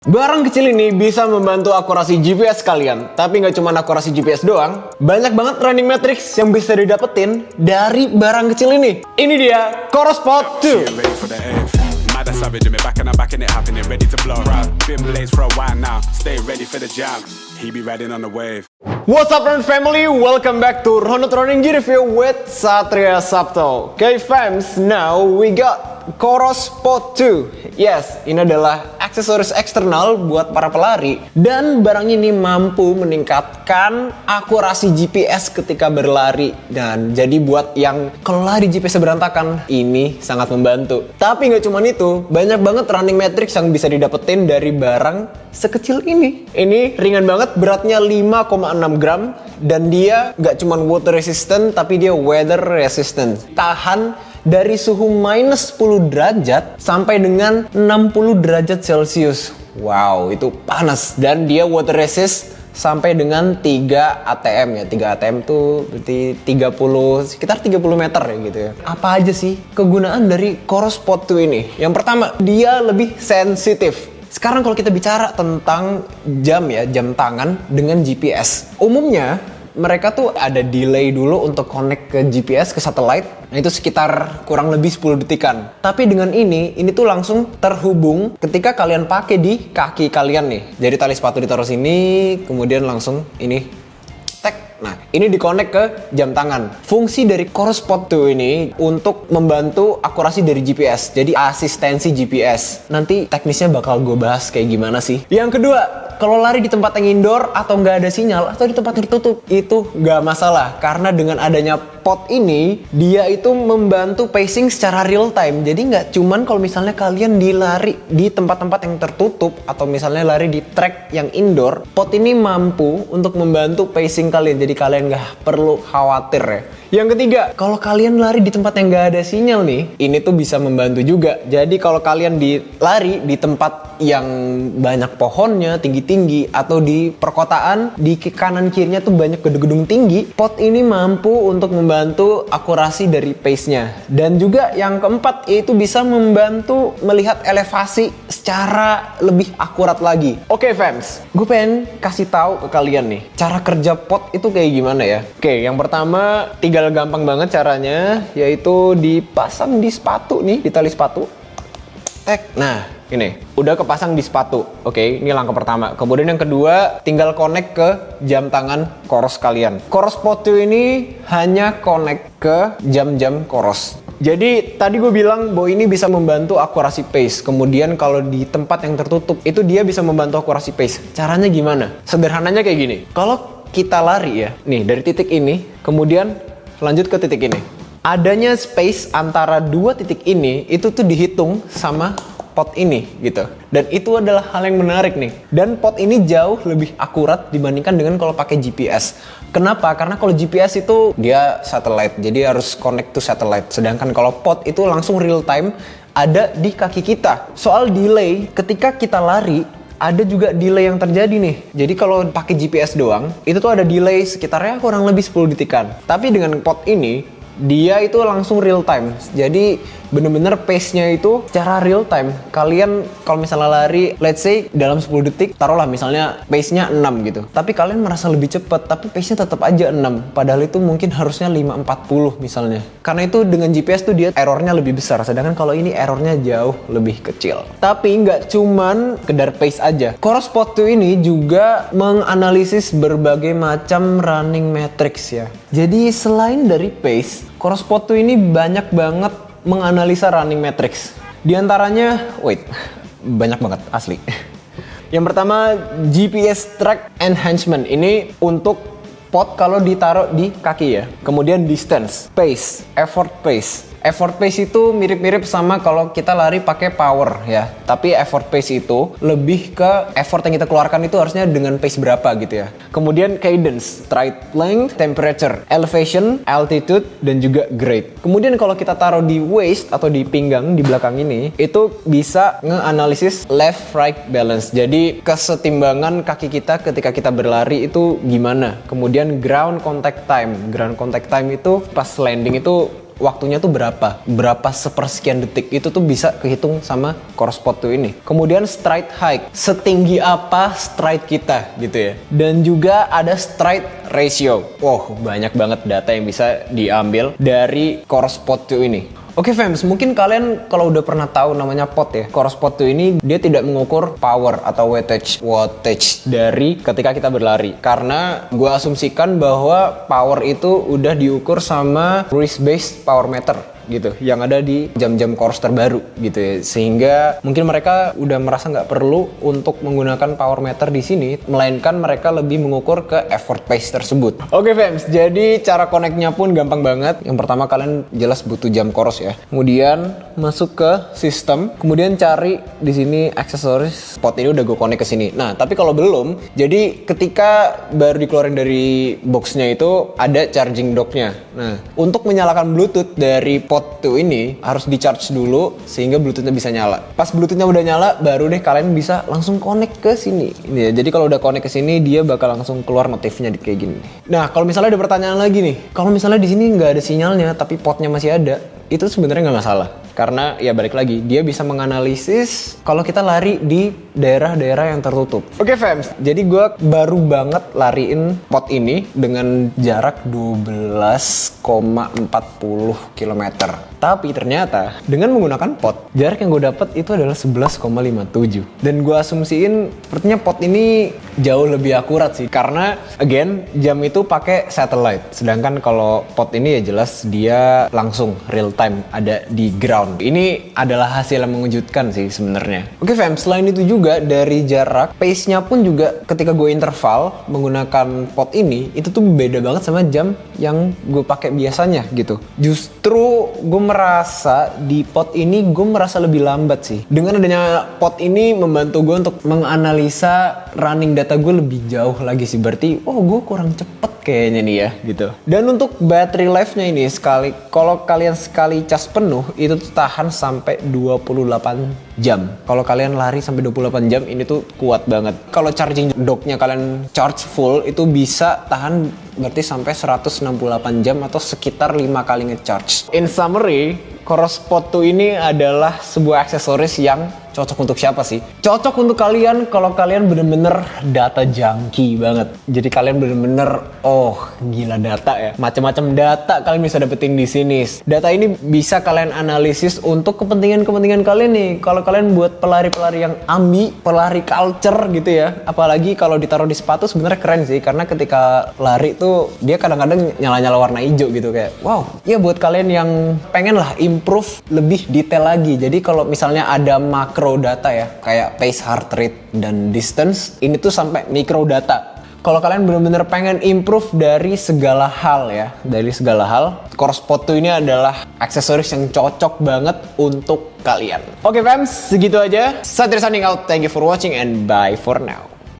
Barang kecil ini bisa membantu akurasi GPS kalian, tapi nggak cuma akurasi GPS doang. Banyak banget running metrics yang bisa didapetin dari barang kecil ini. Ini dia Corospot 2. What's up Run Family, welcome back to Ronut Running Gear Review with Satria Sabto. Okay fams, now we got Corospot 2. Yes, ini adalah aksesoris eksternal buat para pelari. Dan barang ini mampu meningkatkan akurasi GPS ketika berlari. Dan jadi buat yang kalau lari GPS berantakan, ini sangat membantu. Tapi nggak cuma itu, banyak banget running metrics yang bisa didapetin dari barang sekecil ini. Ini ringan banget, beratnya 5,6 gram. Dan dia nggak cuma water resistant, tapi dia weather resistant. Tahan dari suhu minus 10 derajat sampai dengan 60 derajat Celcius. Wow, itu panas. Dan dia water resist sampai dengan 3 ATM ya. 3 ATM tuh berarti sekitar 30 meter ya gitu ya. Apa aja sih kegunaan dari Corospot 2 ini? Yang pertama, dia lebih sensitif. Sekarang kalau kita bicara tentang jam ya, jam tangan dengan GPS. Umumnya mereka tuh ada delay dulu untuk connect ke GPS, ke satellite. Nah itu sekitar kurang lebih 10 detikan. Tapi dengan ini tuh langsung terhubung ketika kalian pakai di kaki kalian nih. Jadi tali sepatu ditaruh sini, kemudian langsung ini tek. Nah, ini di-connect ke jam tangan. Fungsi dari Corospot 2 ini untuk membantu akurasi dari GPS. Jadi asistensi GPS. Nanti teknisnya bakal gue bahas kayak gimana sih. Yang kedua, kalau lari di tempat yang indoor atau nggak ada sinyal atau di tempat tertutup, itu nggak masalah. Karena dengan adanya pot ini, dia itu membantu pacing secara real time. Jadi nggak cuman kalau misalnya kalian dilari di tempat-tempat yang tertutup atau misalnya lari di track yang indoor, pot ini mampu untuk membantu pacing kalian. Jadi kalian nggak perlu khawatir ya. Yang ketiga, kalau kalian lari di tempat yang nggak ada sinyal nih, ini tuh bisa membantu juga. Jadi kalau kalian lari di tempat yang banyak pohonnya, tinggi-tinggi, atau di perkotaan, di kanan kirinya tuh banyak gedung-gedung tinggi, pot ini mampu untuk membantu akurasi dari pace-nya. Dan juga yang keempat, yaitu bisa membantu melihat elevasi secara lebih akurat lagi. Oke fams, gue pengen kasih tahu ke kalian nih, cara kerja pot itu kayak gimana ya. Oke, yang pertama, gampang banget caranya, yaitu dipasang di sepatu nih, di tali sepatu. Nah, ini udah kepasang di sepatu. Oke, ini langkah pertama. Kemudian yang kedua, tinggal connect ke jam tangan Coros kalian. Corospot 2 ini hanya connect ke jam-jam Coros. Jadi tadi gue bilang bahwa ini bisa membantu akurasi pace. Kemudian kalau di tempat yang tertutup, itu dia bisa membantu akurasi pace. Caranya gimana? Sederhananya kayak gini. Kalau kita lari ya, nih dari titik ini, kemudian lanjut ke titik ini. Adanya space antara dua titik ini itu tuh dihitung sama pot ini gitu. Dan itu adalah hal yang menarik nih. Dan pot ini jauh lebih akurat dibandingkan dengan kalau pakai GPS. Kenapa? Karena kalau GPS itu dia satellite, jadi harus connect to satellite. Sedangkan kalau pot itu langsung real time ada di kaki kita. Soal delay, ketika kita lari, ada juga delay yang terjadi nih. Jadi kalau pakai GPS doang, itu tuh ada delay sekitarnya kurang lebih 10 detikan. Tapi dengan pot ini, dia itu langsung real time. Jadi bener-bener pace-nya itu secara real time. Kalian kalau misalnya lari, let's say dalam 10 detik, taruhlah misalnya pace-nya 6 gitu. Tapi kalian merasa lebih cepat, tapi pace-nya tetap aja 6. Padahal itu mungkin harusnya 5.40 misalnya. Karena itu dengan GPS tuh dia errornya lebih besar. Sedangkan kalau ini errornya jauh lebih kecil. Tapi nggak cuman kedar pace aja. Corospot 2 ini juga menganalisis berbagai macam running metrics ya. Jadi selain dari pace, Corospot 2 ini banyak banget menganalisa running metrics. Di antaranya, banyak banget asli. Yang pertama, GPS track enhancement. Ini untuk pot kalau ditaruh di kaki ya. Kemudian distance, pace, effort pace. Effort pace itu mirip-mirip sama kalau kita lari pakai power ya. Tapi effort pace itu lebih ke effort yang kita keluarkan itu harusnya dengan pace berapa gitu ya. Kemudian cadence, stride length, temperature, elevation, altitude, dan juga grade. Kemudian kalau kita taruh di waist atau di pinggang di belakang ini, itu bisa nge-analisis left right balance. Jadi kesetimbangan kaki kita ketika kita berlari itu gimana. Kemudian ground contact time. Ground contact time itu pas landing itu waktunya tuh berapa sepersekian detik, itu tuh bisa kehitung sama Coros Pod 2 ini. Kemudian stride height, setinggi apa stride kita gitu ya. Dan juga ada stride ratio. Wow, banyak banget data yang bisa diambil dari Coros Pod 2 ini. Oke fams, mungkin kalian kalau udah pernah tahu namanya pod ya, Coros Pod 2 ini dia tidak mengukur power atau wattage dari ketika kita berlari. Karena gue asumsikan bahwa power itu udah diukur sama wrist-based power meter gitu, yang ada di jam-jam Coros terbaru gitu ya. Sehingga mungkin mereka udah merasa nggak perlu untuk menggunakan power meter di sini, melainkan mereka lebih mengukur ke effort pace tersebut. Oke fams, jadi cara connect-nya pun gampang banget. Yang pertama kalian jelas butuh jam Coros ya. Kemudian masuk ke sistem, kemudian cari di sini aksesoris. Pod ini udah gue connect ke sini. Nah, tapi kalau belum, jadi ketika baru dikeluarin dari boxnya itu ada charging docknya. Nah, untuk menyalakan Bluetooth dari Pod 2 ini harus di charge dulu sehingga Bluetoothnya bisa nyala. Pas Bluetoothnya udah nyala, baru deh kalian bisa langsung connect ke sini. Ini ya, jadi kalau udah connect ke sini, dia bakal langsung keluar notifnya kayak gini. Nah, kalau misalnya ada pertanyaan lagi nih, kalau misalnya di sini nggak ada sinyalnya tapi podnya masih ada, itu sebenarnya nggak masalah. Karena ya balik lagi, dia bisa menganalisis kalau kita lari di daerah-daerah yang tertutup. Oke fams, jadi gue baru banget lariin pod ini dengan jarak 12,40 km. Tapi ternyata dengan menggunakan pod, jarak yang gue dapet itu adalah 11,57. Dan gue asumsiin sepertinya pod ini jauh lebih akurat sih. Karena again, jam itu pakai satellite. Sedangkan kalau pod ini ya jelas dia langsung real time ada di ground. Ini adalah hasil yang mengejutkan sih sebenarnya. Oke fam, selain itu juga dari jarak, pace-nya pun juga ketika gue interval menggunakan pod ini, itu tuh beda banget sama jam yang gue pakai biasanya gitu. Justru gue merasa di pod ini gue merasa lebih lambat sih. Dengan adanya pod ini membantu gue untuk menganalisa running data gue lebih jauh lagi sih. Berarti, oh gue kurang cepet kayaknya nih ya gitu. Dan untuk battery life-nya ini kalau kalian sekali cas penuh itu tuh tahan sampai 28 jam. Kalau kalian lari sampai 28 jam ini tuh kuat banget. Kalau charging dock-nya kalian charge full itu bisa tahan berarti sampai 168 jam atau sekitar 5 kali nge-charge. In summary, Coros Pod 2 ini adalah sebuah aksesoris yang cocok untuk siapa sih? Cocok untuk kalian kalau kalian bener-bener data junkie banget. Jadi kalian bener-bener, oh gila data ya. Macam-macam data kalian bisa dapetin di sini. Data ini bisa kalian analisis untuk kepentingan-kepentingan kalian nih. Kalau kalian buat pelari-pelari yang ambi, pelari culture gitu ya. Apalagi kalau ditaruh di sepatu sebenarnya keren sih. Karena ketika lari tuh dia kadang-kadang nyala-nyala warna hijau gitu kayak. Wow, ya buat kalian yang pengen lah improve lebih detail lagi. Jadi kalau misalnya ada makro data ya, kayak pace, heart rate, dan distance, ini tuh sampai mikro data. Kalau kalian benar-benar pengen improve dari segala hal ya, Coros Pod 2 ini adalah aksesoris yang cocok banget untuk kalian. Oke fams, segitu aja. Satria signing out. Thank you for watching and bye for now.